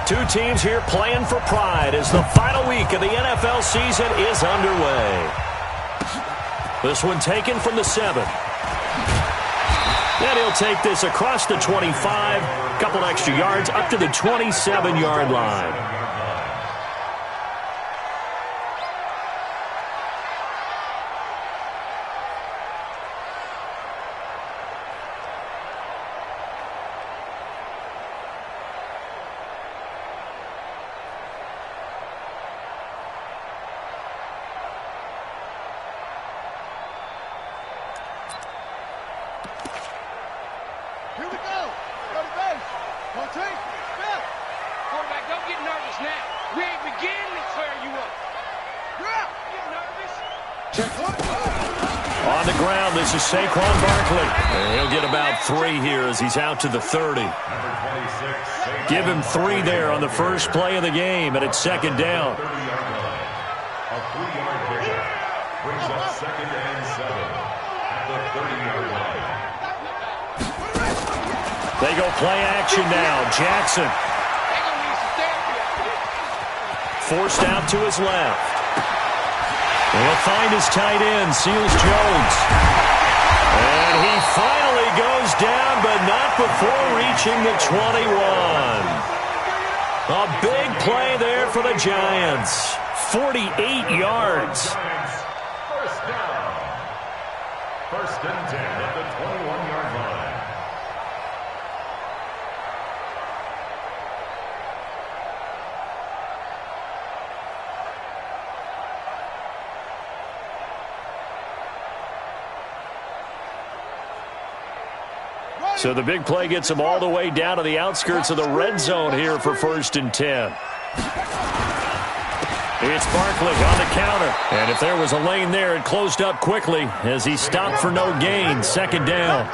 Two teams here playing for pride as the final week of the NFL season is underway. This one taken from the 7. And he'll take this across the 25, a couple extra yards up to the 27-yard line. Here we go. Go to base. One, two, snap. Quarterback, don't get nervous now. We ain't beginning to clear you up. You're out. Get nervous. Check one. On the ground, this is Saquon Barkley. And he'll get about 3 here as he's out to the 30. Give him 3 there on the first play of the game, and it's second down. A 3-yard pickup brings up second and 7 at the 30-yard line. They go play action now. Jackson forced out to his left. He'll find his tight end, Seals Jones. And he finally goes down, but not before reaching the 21. A big play there for the Giants. 48 yards. First down. First and 10 at the 21-yard line. So the big play gets him all the way down to the outskirts of the red zone here for first and 10. It's Barkley on the counter. And if there was a lane there, it closed up quickly as he stopped for no gain. Second down.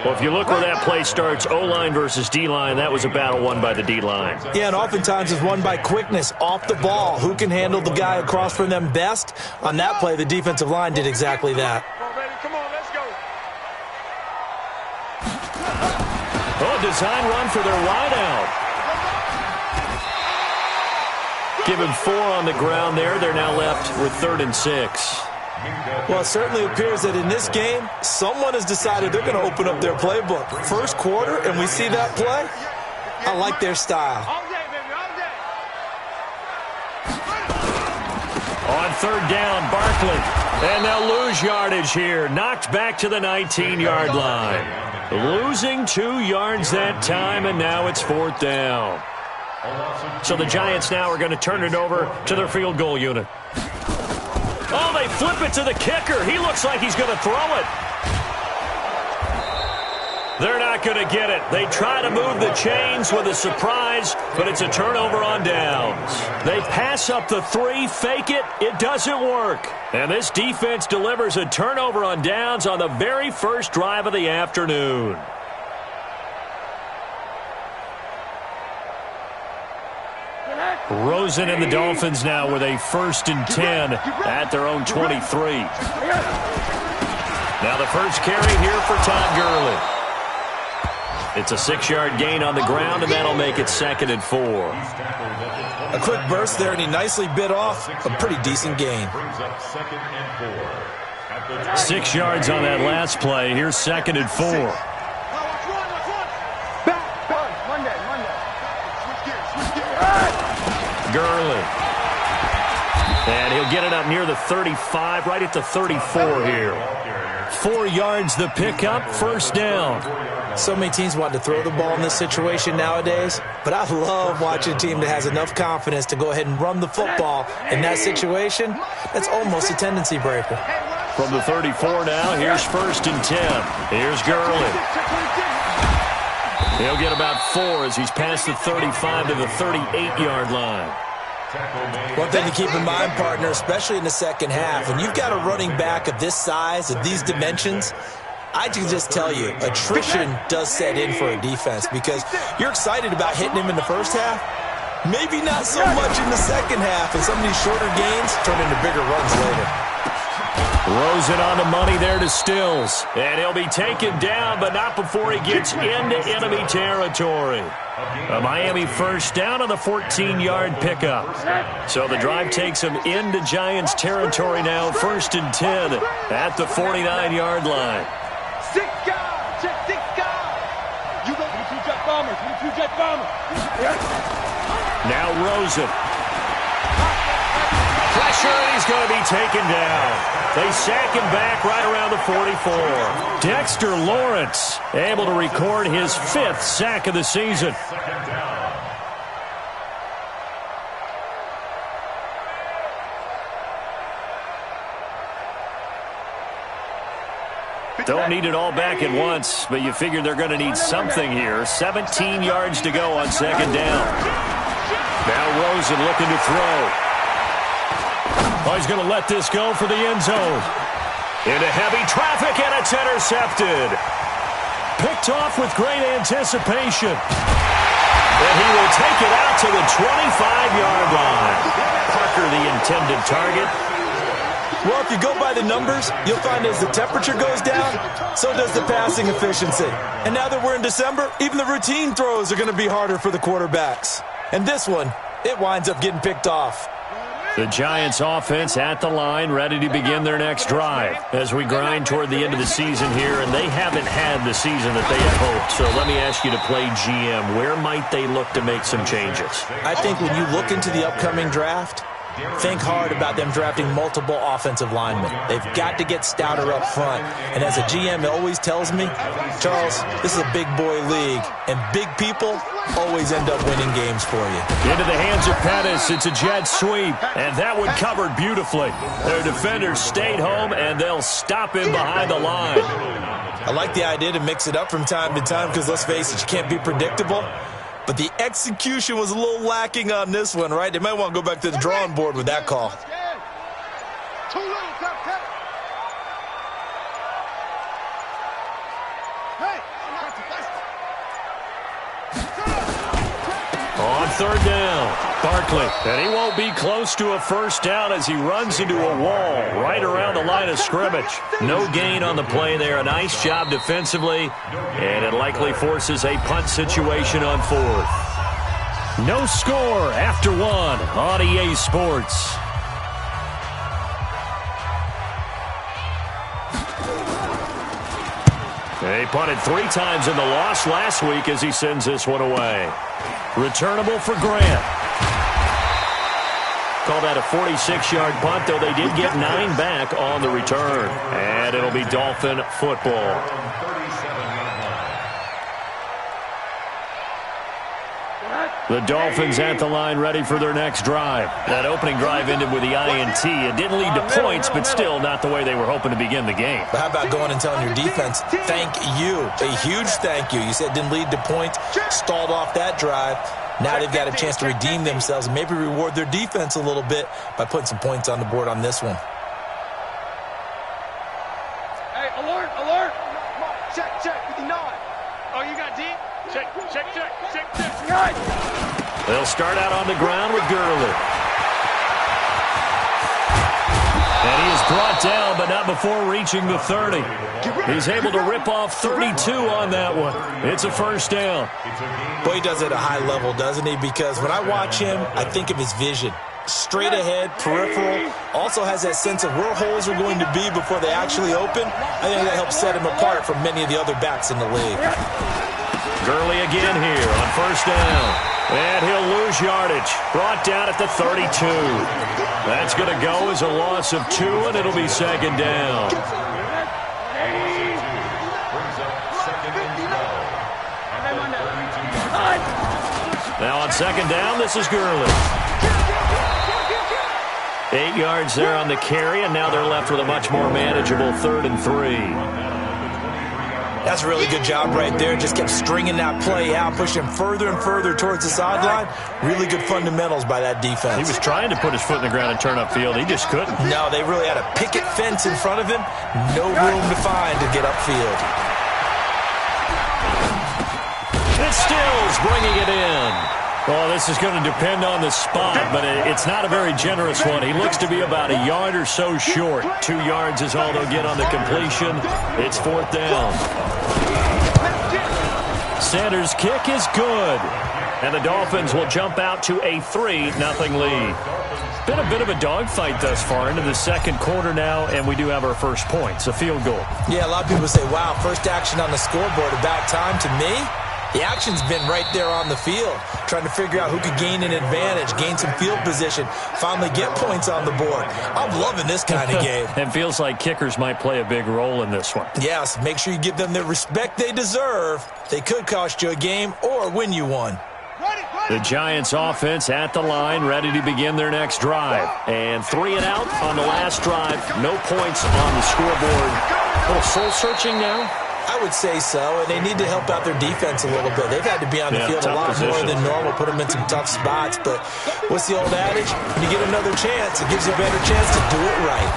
Well, if you look where that play starts, O-line versus D-line, that was a battle won by the D-line. Yeah, and oftentimes it's won by quickness off the ball. Who can handle the guy across from them best? On that play, the defensive line did exactly that. Come on, let's go. Oh, design run for their wideout. Give him 4 on the ground there. They're now left with 3rd and 6. Well, it certainly appears that in this game, someone has decided they're going to open up their playbook. First quarter, and we see that play. I like their style. All day, baby, all day. On 3rd down, Barkley. And they'll lose yardage here. Knocked back to the 19-yard line. Losing 2 yards that time, and now it's 4th down. So the Giants now are going to turn it over to their field goal unit. Oh, they flip it to the kicker. He looks like he's going to throw it. They're not going to get it. They try to move the chains with a surprise, but it's a turnover on downs. They pass up the 3, fake it. It doesn't work. And this defense delivers a turnover on downs on the very first drive of the afternoon. Rosen and the Dolphins now with a 1st and 10 at their own 23. Now the first carry here for Todd Gurley. It's a 6-yard gain on the ground, and that'll make it 2nd and 4. A quick burst there, and he nicely bit off a pretty decent gain. 6 yards on that last play. Here's 2nd and 4. Gurley. And he'll get it up near the 35, right at the 34 here. 4 yards the pickup, first down. So many teams want to throw the ball in this situation nowadays, but I love watching a team that has enough confidence to go ahead and run the football in that situation. That's almost a tendency breaker. From the 34 now, here's 1st and 10. Here's Gurley. He'll get about 4 as he's past the 35 to the 38-yard line. One thing to keep in mind, partner, especially in the second half, when you've got a running back of this size, of these dimensions, I can just tell you, attrition does set in for a defense because you're excited about hitting him in the first half. Maybe not so much in the second half, and some of these shorter gains turn into bigger runs later. Rosen on the money there to Stills. And he'll be taken down, but not before he gets into enemy territory. A Miami first down on the 14-yard pickup. So the drive takes him into Giants territory now, 1st and 10 at the 49-yard line. 6 guys. Check 6 guys. You got 22 jet bombers. 22 jet bombers. Now Rosen. Pressure, and he's going to be taken down. They sack him back right around the 44. Dexter Lawrence able to record his 5th sack of the season. Don't need it all back at once, but you figure they're going to need something here. 17 yards to go on 2nd down. Now Rosen looking to throw. Oh, he's going to let this go for the end zone. Into heavy traffic, and it's intercepted. Picked off with great anticipation. And he will take it out to the 25-yard line. Parker, the intended target. Well, if you go by the numbers, you'll find as the temperature goes down, so does the passing efficiency. And now that we're in December, even the routine throws are going to be harder for the quarterbacks. And this one, it winds up getting picked off. The Giants offense at the line, ready to begin their next drive as we grind toward the end of the season here, and they haven't had the season that they had hoped. So let me ask you to play GM. Where might they look to make some changes? I think when you look into the upcoming draft, think hard about them drafting multiple offensive linemen. They've got to get stouter up front. And as a GM, it always tells me, Charles, this is a big boy league, and big people always end up winning games for you. Into the hands of Pettis. It's a jet sweep, and that one covered beautifully. Their defenders stayed home, and they'll stop him behind the line. I like the idea to mix it up from time to time because, let's face it, you can't be predictable. But the execution was a little lacking on this one, right? They might want to go back to the drawing board with that call. Too little, tap. On 3rd down, Barkley. And he won't be close to a 1st down as he runs into a wall right around the line of scrimmage. No gain on the play there. A nice job defensively. And it likely forces a punt situation on 4th. No score after 1 on EA Sports. They punted 3 times in the loss last week as he sends this one away. Returnable for Grant. Call that a 46-yard punt, though they did get 9 back on the return. And it'll be Dolphin football. The Dolphins at the line ready for their next drive. That opening drive ended with the INT. It didn't lead to points, but still not the way they were hoping to begin the game. But how about going and telling your defense, thank you, a huge thank you. You said it didn't lead to points, stalled off that drive. Now they've got a chance to redeem themselves and maybe reward their defense a little bit by putting some points on the board on this one. Hey, alert. Check, 59. Oh, you got D? Check. They'll start out on the ground with Gurley. And he is brought down, but not before reaching the 30. He's able to rip off 32 on that one. It's a 1st down. Boy, he does it at a high level, doesn't he? Because when I watch him, I think of his vision. Straight ahead, peripheral, also has that sense of where holes are going to be before they actually open. I think that helps set him apart from many of the other backs in the league. Gurley again here on 1st down. And he'll lose yardage. Brought down at the 32. That's going to go as a loss of 2, and it'll be 2nd down. Now on 2nd down, this is Gurley. 8 yards there on the carry, and now they're left with a much more manageable 3rd and 3. That's a really good job right there. Just kept stringing that play out, pushing further and further towards the sideline. Really good fundamentals by that defense. He was trying to put his foot in the ground and turn upfield. He just couldn't. No, they really had a picket fence in front of him. No room to find to get upfield. It's Stills bringing it in. Oh, this is going to depend on the spot, but it's not a very generous one. He looks to be about a yard or so short. 2 yards is all they'll get on the completion. It's 4th down. Sanders' kick is good. And the Dolphins will jump out to a 3-0 lead. Been a bit of a dogfight thus far into the second quarter now, and we do have our first points, a field goal. Yeah, a lot of people say, wow, first action on the scoreboard, about time. To me, the action's been right there on the field, trying to figure out who could gain an advantage, gain some field position, finally get points on the board. I'm loving this kind of game. And feels like kickers might play a big role in this one. Yes, make sure you give them the respect they deserve. They could cost you a game or win you one. The Giants offense at the line, ready to begin their next drive. And 3 and out on the last drive. No points on the scoreboard. A little soul-searching now? I would say so, and they need to help out their defense a little bit. They've had to be on the field a lot more than normal, put them in some tough spots. But what's the old adage? When you get another chance, it gives you a better chance to do it right.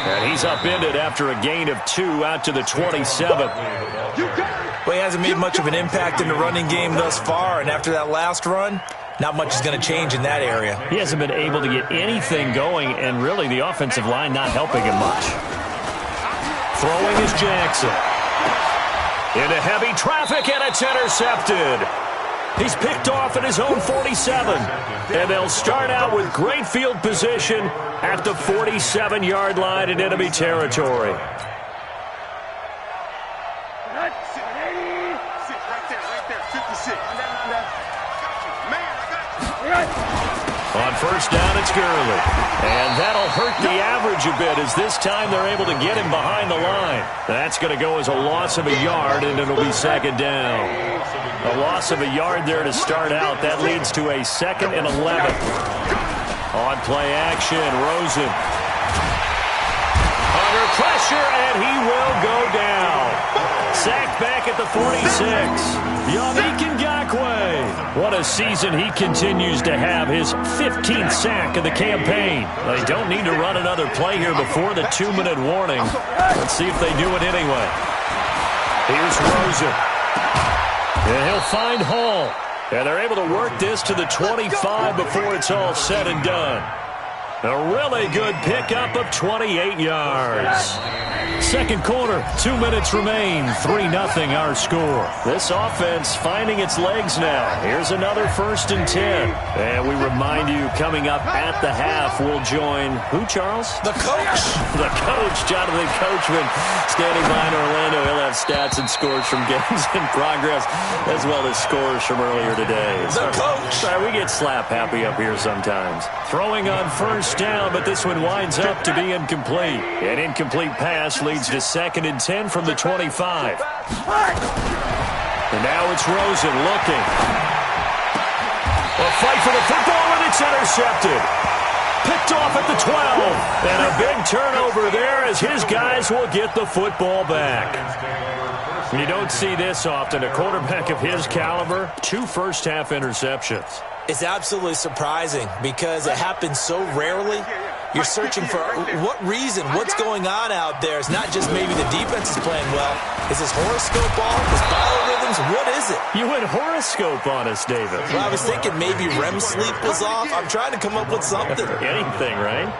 And he's upended after a gain of 2 out to the 27. Well, he hasn't made much of an impact in the running game thus far, and after that last run, not much is going to change in that area. He hasn't been able to get anything going, and really the offensive line not helping him much. Throwing is Jackson. Into heavy traffic, and it's intercepted. He's picked off at his own 47. And they'll start out with great field position at the 47-yard line in enemy territory. On first down, it's Gurley. And that'll hurt the average a bit as this time they're able to get him behind the line. That's going to go as a loss of a yard, and it'll be 2nd down. A loss of a yard there to start out. That leads to a 2nd and 11. On play action, Rosen. Under pressure, and he will go down. Sacked back at the 46. Yannick Ngakoue. What a season he continues to have. His 15th sack of the campaign. They don't need to run another play here before the 2-minute warning. Let's see if they do it anyway. Here's Rosen. And he'll find Hall. And they're able to work this to the 25 before it's all said and done. A really good pickup of 28 yards. Second quarter, 2 minutes remain. 3-0 our score. This offense finding its legs now. Here's another 1st and 10. And we remind you, coming up at the half, we'll join who, Charles? The coach. The coach, Jonathan Coachman, standing by in Orlando. He'll have stats and scores from games in progress, as well as scores from earlier today. The coach. Sorry, we get slap happy up here sometimes. Throwing on first down, but this one winds up to be incomplete. An incomplete pass leads to 2nd and 10 from the 25. And now it's Rosen looking. A fight for the football, and it's intercepted. Picked off at the 12. And a big turnover there as his guys will get the football back. You don't see this often. A quarterback of his caliber, 2 first-half interceptions. It's absolutely surprising because it happens so rarely. You're searching for what reason, what's going on out there. It's not just maybe the defense is playing well. Is this horoscope off? Is biorhythms? What is it? You went horoscope on us, David. Well, I was thinking maybe REM sleep was off. I'm trying to come up with something. Anything, right?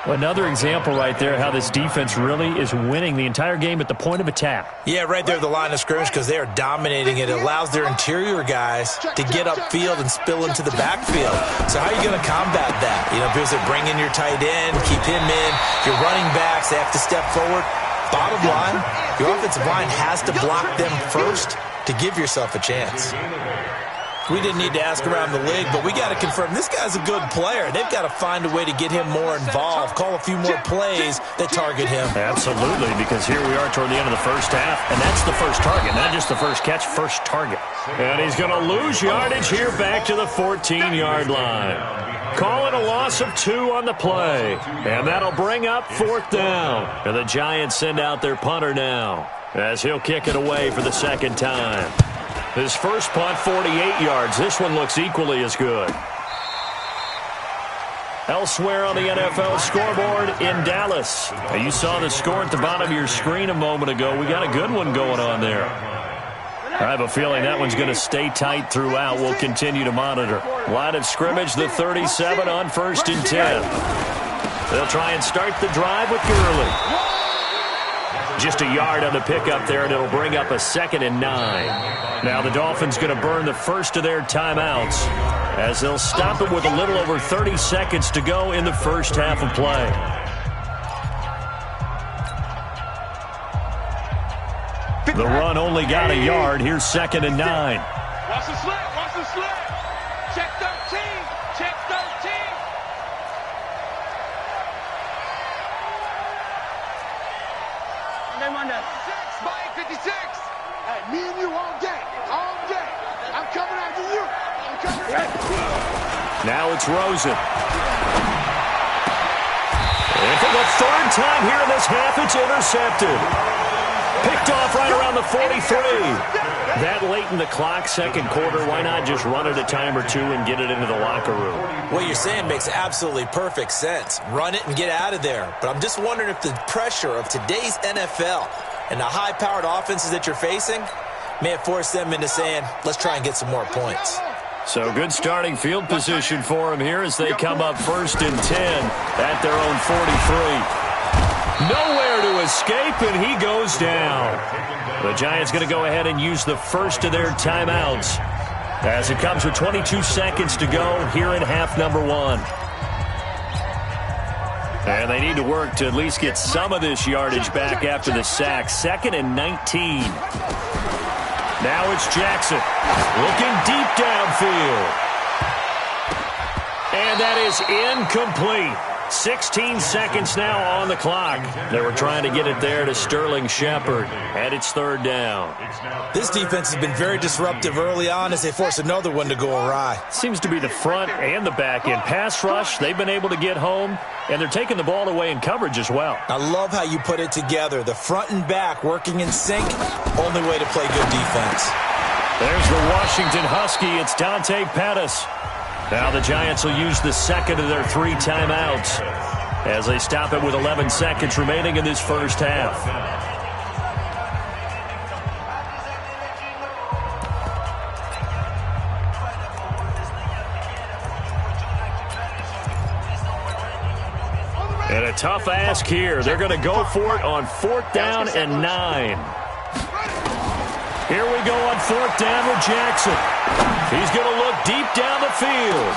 Well, another example right there how this defense really is winning the entire game at the point of attack. Yeah, right there at the line of scrimmage because they are dominating it. It allows their interior guys to get upfield and spill into the backfield. So how are you going to combat that? You know, people say bring in your tight end, keep him in. Your running backs, they have to step forward. Bottom line, your offensive line has to block them first to give yourself a chance. We didn't need to ask around the league, but we got to confirm this guy's a good player. They've got to find a way to get him more involved, call a few more plays that target him. Absolutely, because here we are toward the end of the first half, and that's the first target, not just the first catch, first target. And he's going to lose yardage here back to the 14-yard line. Calling a loss of 2 on the play, and that'll bring up 4th down. And the Giants send out their punter now as he'll kick it away for the 2nd time. His first punt, 48 yards. This one looks equally as good. Elsewhere on the NFL scoreboard in Dallas. Now, you saw the score at the bottom of your screen a moment ago. We got a good one going on there. I have a feeling that one's going to stay tight throughout. We'll continue to monitor. Line of scrimmage, the 37 on 1st and 10. They'll try and start the drive with Gurley. Just a yard on the pickup there, and it'll bring up a 2nd and 9. Now the Dolphins going to burn the first of their timeouts as they'll stop it with a little over 30 seconds to go in the first half of play. The run only got a yard. Here's 2nd and 9. Watch the slip. Watch the slip. Check 13. Check 13. Monday. 56. Hey, me and you all day. All day. I'm coming after you. I'm coming after you. Now it's Rosen. And for the 3rd time here in this half, it's intercepted. Picked off right around the 43. That late in the clock, 2nd quarter, why not just run it a time or two and get it into the locker room? What you're saying makes absolutely perfect sense. Run it and get out of there. But I'm just wondering if the pressure of today's NFL and the high-powered offenses that you're facing may have forced them into saying, let's try and get some more points. So good starting field position for them here as they come up 1st and 10 at their own 43. Nowhere to escape, and he goes down. The Giants going to go ahead and use the first of their timeouts as it comes with 22 seconds to go here in half number 1. And they need to work to at least get some of this yardage back after the sack. 2nd and 19. Now it's Jackson looking deep downfield. And that is incomplete. 16 seconds now on the clock. They were trying to get it there to Sterling Shepard, and it's 3rd down. This defense has been very disruptive early on as they force another one to go awry. Seems to be the front and the back end. Pass rush, they've been able to get home, and they're taking the ball away in coverage as well. I love how you put it together. The front and back working in sync, only way to play good defense. There's the Washington Husky. It's Dante Pettis. Now the Giants will use the 2nd of their 3 timeouts as they stop it with 11 seconds remaining in this first half. And a tough ask here. They're going to go for it on 4th down and 9. Here we go on 4th down with Jackson. He's going to look deep down the field.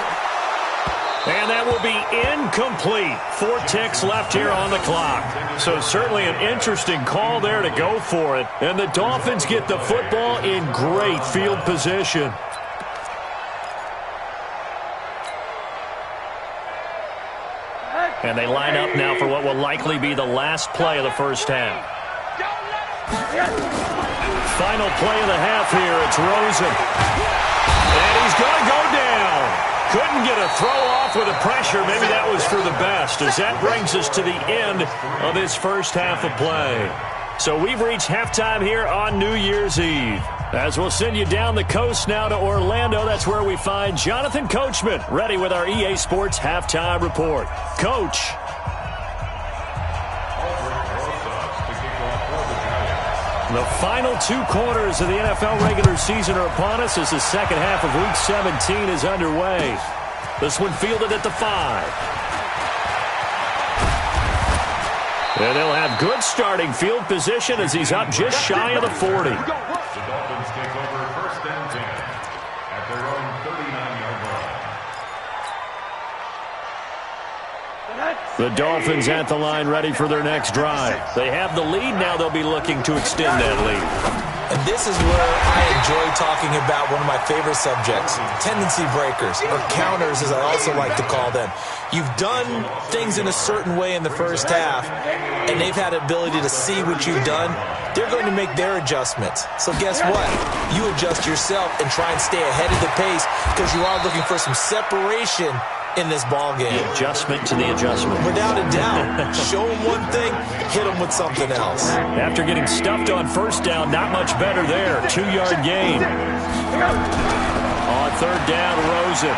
And that will be incomplete. 4 ticks left here on the clock. So certainly an interesting call there to go for it. And the Dolphins get the football in great field position. And they line up now for what will likely be the last play of the first half. Final play of the half here. It's Rosen. And he's going to go down. Couldn't get a throw off with the pressure. Maybe that was for the best, as that brings us to the end of this first half of play. So we've reached halftime here on New Year's Eve. As we'll send you down the coast now to Orlando, that's where we find Jonathan Coachman ready with our EA Sports Halftime Report. Coach. The final 2 quarters of the NFL regular season are upon us as the second half of Week 17 is underway. This one fielded at the 5. And they'll have good starting field position as he's up just shy of the 40. The Dolphins take over 1st and 10 at their own 39-yard line. The Dolphins at the line ready for their next drive. They have the lead. Now they'll be looking to extend that lead. And this is where I enjoy talking about one of my favorite subjects, tendency breakers, or counters as I also like to call them. You've done things in a certain way in the first half, and they've had the ability to see what you've done. They're going to make their adjustments. So guess what? You adjust yourself and try and stay ahead of the pace because you are looking for some separation in this ball game. The adjustment to the adjustment. Without a doubt. Show them one thing, hit them with something else. After getting stuffed on first down, not much better there. 2-yard gain. On 3rd down, Rosen.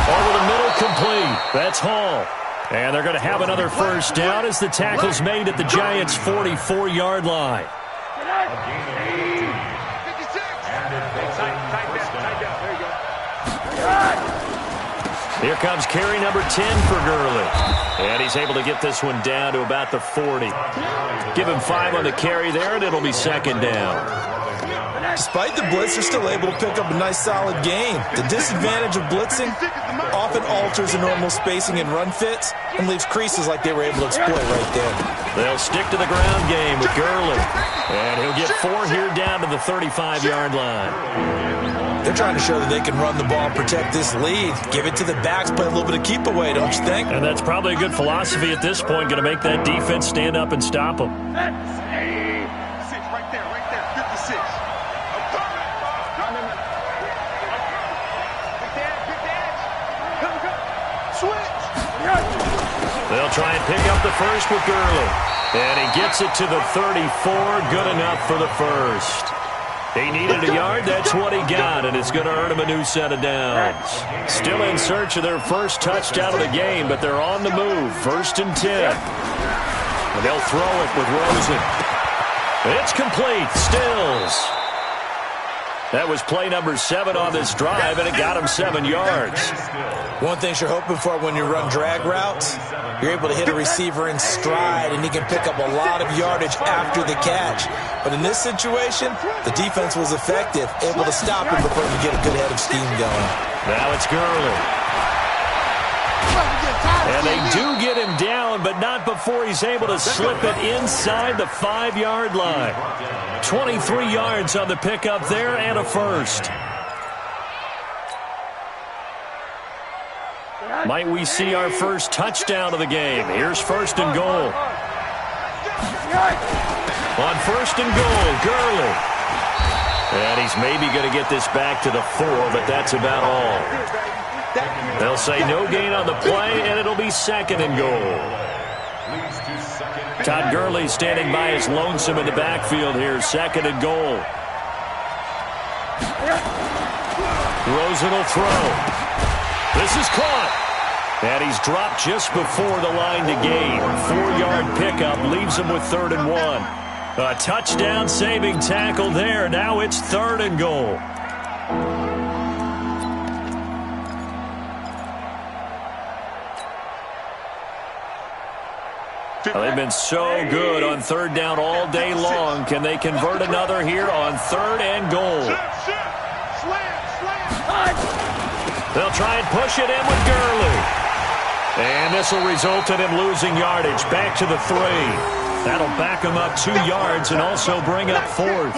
Over the middle, complete. That's Hall. And they're going to have another first down as the tackle's made at the Giants' 44-yard line. Here comes carry number 10 for Gurley. And he's able to get this one down to about the 40. Give him 5 on the carry there, and it'll be second down. Despite the blitz, they're still able to pick up a nice, solid gain. The disadvantage of blitzing often alters the normal spacing and run fits and leaves creases like they were able to exploit right there. They'll stick to the ground game with Gurley. And he'll get 4 here down to the 35-yard line. They're trying to show that they can run the ball and protect this lead. Give it to the backs, play a little bit of keep away, don't you think? And that's probably a good philosophy at this point, going to make that defense stand up and stop them. They'll try and pick up the first with Gurley. And he gets it to the 34. Good enough for the first. He needed a yard. That's what he got, and it's going to earn him a new set of downs. Still in search of their first touchdown of the game, but they're on the move. 1st and 10. And they'll throw it with Rosen. It's complete. Stills. That was play number 7 on this drive, and it got him 7 yards. One thing you're hoping for when you run drag routes, you're able to hit a receiver in stride, and he can pick up a lot of yardage after the catch. But in this situation, the defense was effective, able to stop him before he could get a good head of steam going. Now it's Gurley. And they do get him down, but not before he's able to slip it inside the 5-yard line. 23 yards on the pickup there and a first. Might we see our first touchdown of the game? Here's 1st and goal. On 1st and goal, Gurley. And he's maybe going to get this back to the 4, but that's about all. They'll say no gain on the play, and it'll be 2nd and goal. Todd Gurley standing by his lonesome in the backfield here. 2nd and goal. Rosen will throw. This is caught. And he's dropped just before the line to gain. 4-yard pickup leaves him with 3rd and 1. A touchdown saving tackle there. Now it's 3rd and goal. They've been so good on 3rd down all day long. Can they convert another here on 3rd and goal? They'll try and push it in with Gurley. And this will result in him losing yardage. Back to the 3. That'll back him up 2 yards and also bring up 4th.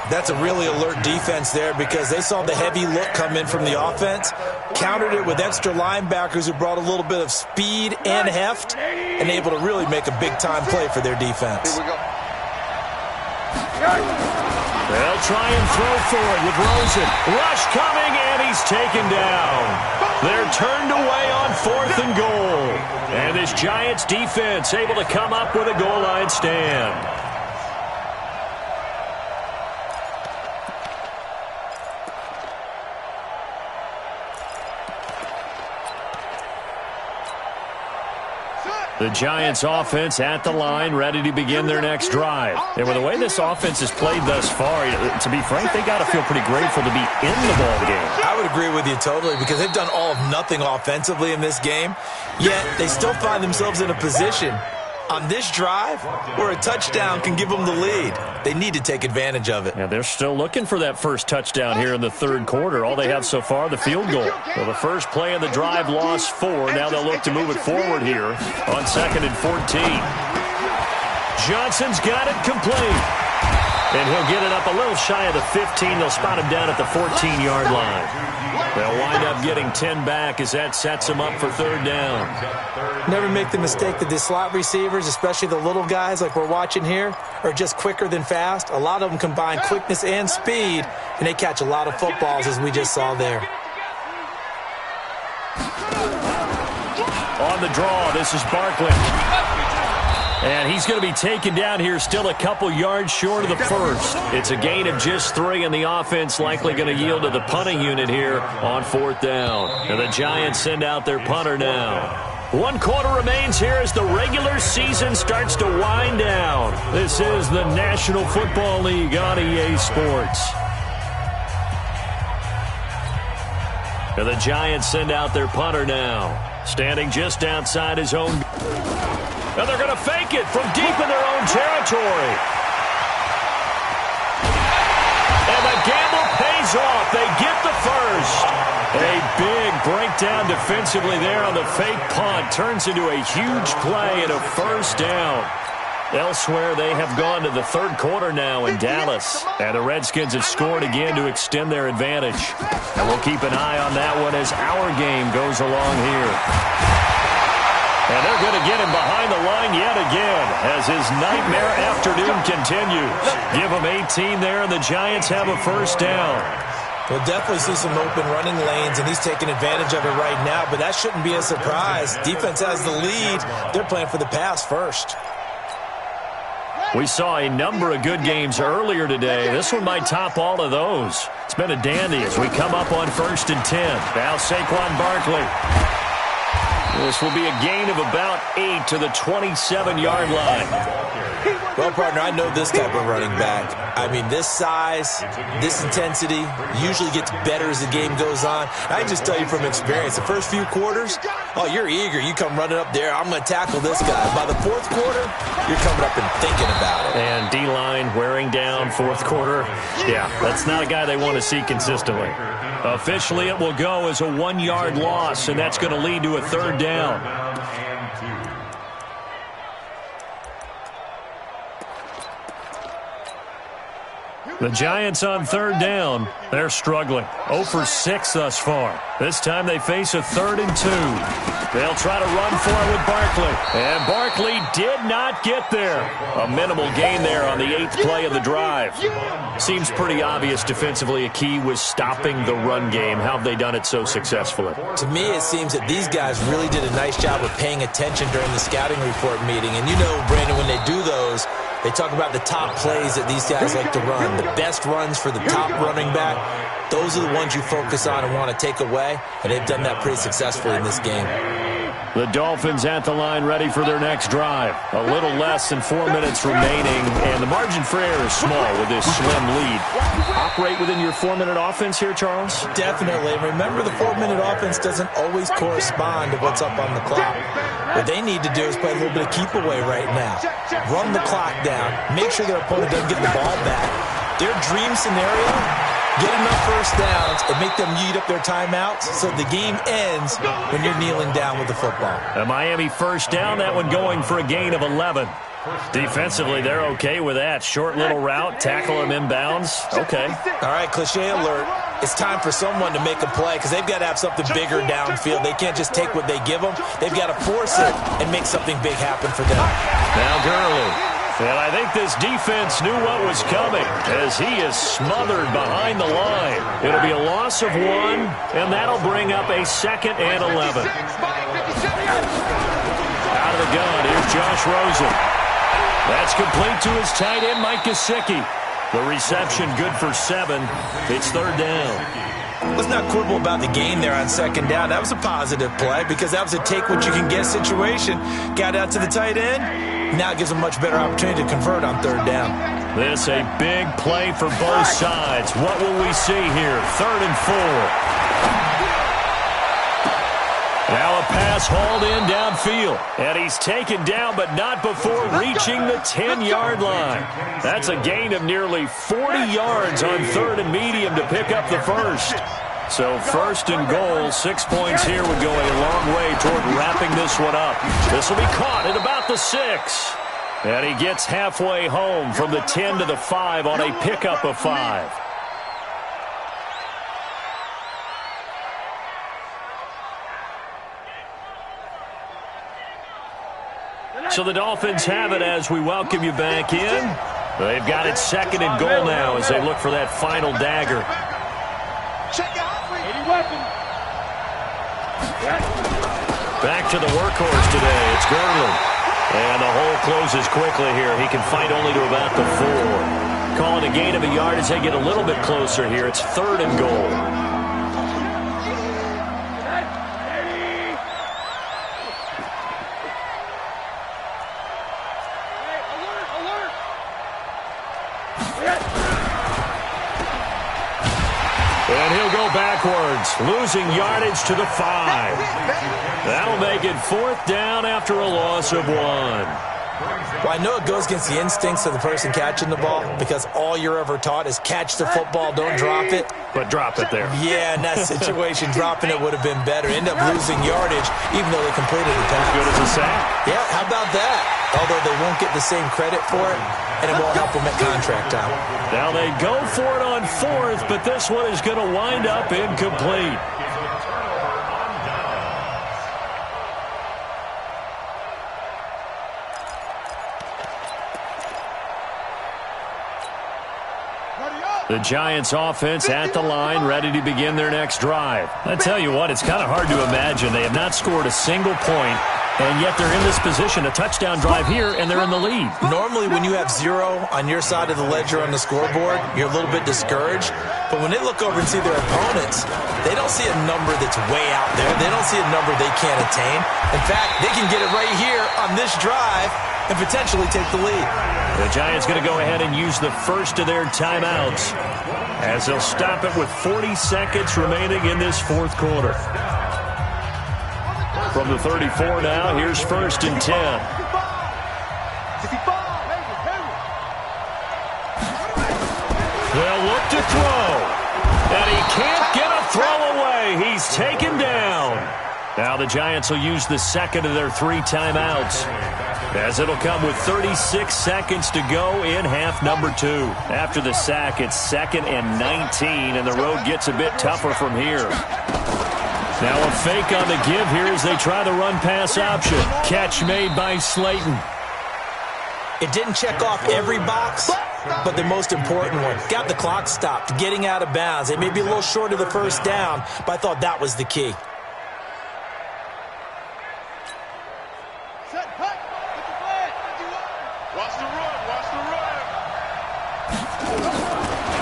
That's a really alert defense there because they saw the heavy look come in from the offense, countered it with extra linebackers who brought a little bit of speed and heft, and able to really make a big-time play for their defense. Here we go. They'll try and throw for it with Rosen. Rush coming, and he's taken down. They're turned away on 4th and goal. And this Giants defense able to come up with a goal line stand. The Giants offense at the line, ready to begin their next drive. And with the way this offense has played thus far, to be frank, they got to feel pretty grateful to be in the ball game. I would agree with you totally because they've done all of nothing offensively in this game, yet they still find themselves in a position on this drive where a touchdown can give them the lead. They need to take advantage of it. Yeah, they're still looking for that first touchdown here in the 3rd quarter. All they have so far, the field goal. Well, the first play of the drive lost 4. Now they'll look to move it forward here on 2nd and 14. Johnson's got it complete. And he'll get it up a little shy of the 15. They'll spot him down at the 14-yard line. They'll wind up getting 10 back as that sets them up for 3rd down. Never make the mistake that the slot receivers, especially the little guys like we're watching here, are just quicker than fast. A lot of them combine quickness and speed, and they catch a lot of footballs as we just saw there. On the draw, this is Barkley. And he's going to be taken down here still a couple yards short of the first. It's a gain of just 3, and the offense likely going to yield to the punting unit here on 4th down. And the Giants send out their punter now. 1 quarter remains here as the regular season starts to wind down. This is the National Football League on EA Sports. And the Giants send out their punter now, standing just outside his own. And they're going to fake it from deep in their own territory. And the gamble pays off. They get the first. A big breakdown defensively there on the fake punt. Turns into a huge play and a first down. Elsewhere, they have gone to the third quarter now in Dallas. And the Redskins have scored again to extend their advantage. And we'll keep an eye on that one as our game goes along here. And they're going to get him behind the line yet again as his nightmare afternoon continues. Give him 18 there, and the Giants have a first down. We'll definitely see some open running lanes, and he's taking advantage of it right now, but that shouldn't be a surprise. Defense has the lead. They're playing for the pass first. We saw a number of good games earlier today. This one might top all of those. It's been a dandy as we come up on 1st and 10. Now Saquon Barkley. This will be a gain of about 8 to the 27-yard line. Well, partner, I know this type of running back. I mean, this size, this intensity usually gets better as the game goes on. I can just tell you from experience, the first few quarters, oh, you're eager. You come running up there, I'm going to tackle this guy. By the fourth quarter, you're coming up and thinking about it. And D-line wearing down fourth quarter. Yeah, that's not a guy they want to see consistently. Officially, it will go as a 1-yard loss, and that's going to lead to a third down. The Giants on third down. They're struggling. 0 for 6 thus far. This time they face a 3rd and 2. They'll try to run for it with Barkley. And Barkley did not get there. A minimal gain there on the 8th play of the drive. Seems pretty obvious defensively a key was stopping the run game. How have they done it so successfully? To me, it seems that these guys really did a nice job of paying attention during the scouting report meeting. And you know, Brandon, when they do those, they talk about the top plays that these guys like to run, the best runs for the top running back. Those are the ones you focus on and want to take away, and they've done that pretty successfully in this game. The Dolphins at the line ready for their next drive. A little less than 4 minutes remaining, and the margin for error is small with this slim lead. Operate within your 4-minute offense here, Charles? Definitely. Remember, the 4-minute offense doesn't always correspond to what's up on the clock. What they need to do is play a little bit of keep away right now. Run the clock down. Make sure their opponent doesn't get the ball back. Their dream scenario, get enough first downs and make them eat up their timeouts so the game ends when you're kneeling down with the football. A Miami first down, that one going for a gain of 11. Defensively, they're okay with that. Short little route, tackle him inbounds. Okay. All right, cliche alert. It's time for someone to make a play because they've got to have something bigger downfield. They can't just take what they give them. They've got to force it and make something big happen for them. Now Gurley. And I think this defense knew what was coming as he is smothered behind the line. It'll be a loss of 1, and that'll bring up a 2nd and 11. Out of the gun, here's Josh Rosen. That's complete to his tight end, Mike Gesicki. The reception good for 7. It's third down. Let's not quibble about the gain there on 2nd down. That was a positive play because that was a take-what-you-can-get situation. Got out to the tight end. Now it gives them much better opportunity to convert on 3rd down. This a big play for both sides. What will we see here? 3rd and 4. Now a pass hauled in downfield. And he's taken down, but not before reaching the 10-yard line. That's a gain of nearly 40 yards on 3rd and medium to pick up the first. So 1st and goal, 6 points here would go a long way toward wrapping this one up. This will be caught at about the 6. And he gets halfway home from the 10 to the 5 on a pickup of 5. So the Dolphins have it as we welcome you back in. They've got it 2nd and goal now as they look for that final dagger. Back to the workhorse today. It's Gurley. And the hole closes quickly here. He can fight only to about the 4. Calling a gain of a yard as they get a little bit closer here. It's 3rd and goal. And he'll go backwards, losing yardage to the 5. That'll make it 4th down after a loss of 1. Well, I know it goes against the instincts of the person catching the ball because all you're ever taught is catch the football, don't drop it. But drop it there. Yeah, in that situation, dropping it would have been better. End up losing yardage, even though they completed the pass. As good as a sack. Yeah, how about that? Although they won't get the same credit for it, and it won't help them at contract time. Now they go for it on 4th, but this one is going to wind up incomplete. The Giants offense at the line, ready to begin their next drive. I tell you what, it's kind of hard to imagine. They have not scored a single point, and yet they're in this position, a touchdown drive here, and they're in the lead. Normally, when you have 0 on your side of the ledger on the scoreboard, you're a little bit discouraged. But when they look over and see their opponents, they don't see a number that's way out there. They don't see a number they can't attain. In fact, they can get it right here on this drive and potentially take the lead. The Giants going to go ahead and use the first of their timeouts as they'll stop it with 40 seconds remaining in this 4th quarter. From the 34 now, here's 1st and 10. They'll look to throw. And he can't get a throw away. He's taken down. Now the Giants will use the second of their 3 timeouts, as it'll come with 36 seconds to go in half number 2. After the sack, it's 2nd and 19, and the road gets a bit tougher from here. Now a fake on the give here as they try the run-pass option. Catch made by Slayton. It didn't check off every box, but the most important one. Got the clock stopped, getting out of bounds. It may be a little short of the first down, but I thought that was the key.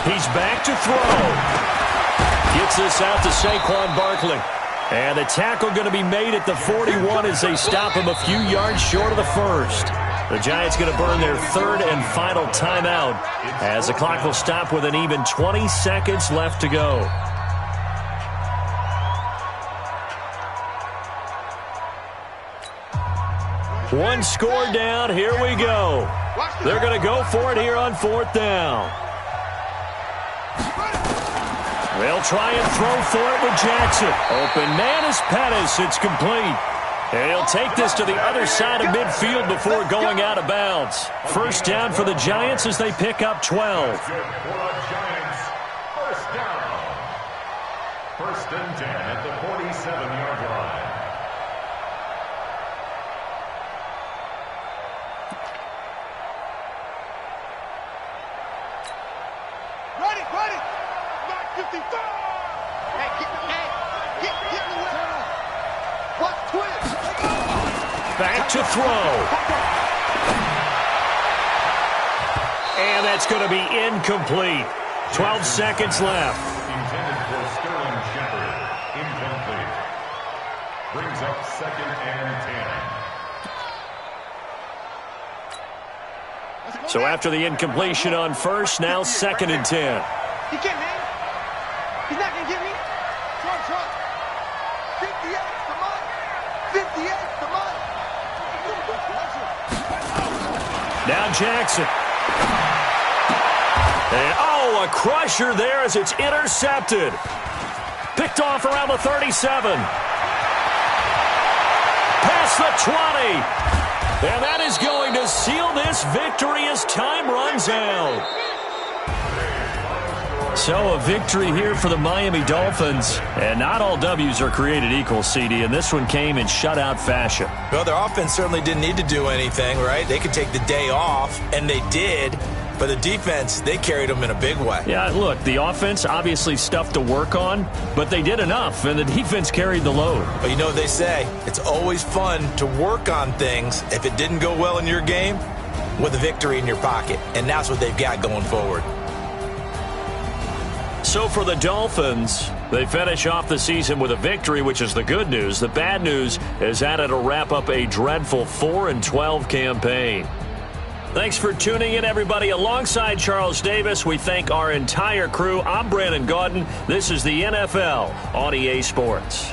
He's back to throw. Gets this out to Saquon Barkley. And the tackle going to be made at the 41 as they stop him a few yards short of the first. The Giants going to burn their 3rd and final timeout as the clock will stop with an even 20 seconds left to go. One score down. Here we go. They're going to go for it here on 4th down. They'll try and throw for it with Jackson. Open man is Pettis. It's complete. And he'll take this to the other side of midfield before going out of bounds. 1st down for the Giants as they pick up 12. First down. 1st and 10 at the 47-yard line. Ready. 55. Hey, get away. Watch twist. Back to throw. And that's going to be incomplete. 12 seconds left. Intended for Sterling Shepard. Incomplete. Brings up 2nd and 10. So after the incompletion on 1st, now 2nd and 10. He can't hang. He's not going to get me. Trump. 58, come on. 58, come on. Now Jackson. And, a crusher there as it's intercepted. Picked off around the 37. Past the 20. And that is going to seal this victory as time runs out. So a victory here for the Miami Dolphins. And not all W's are created equal, CD, and this one came in shutout fashion. Well, their offense certainly didn't need to do anything, right? They could take the day off, and they did. But the defense, they carried them in a big way. Yeah, look, the offense, obviously stuff to work on, but they did enough, and the defense carried the load. But you know what they say, it's always fun to work on things if it didn't go well in your game with a victory in your pocket, and that's what they've got going forward. So for the Dolphins, they finish off the season with a victory, which is the good news. The bad news is that it'll wrap up a dreadful 4-12 campaign. Thanks for tuning in, everybody. Alongside Charles Davis, we thank our entire crew. I'm Brandon Gaudin. This is the NFL on EA Sports.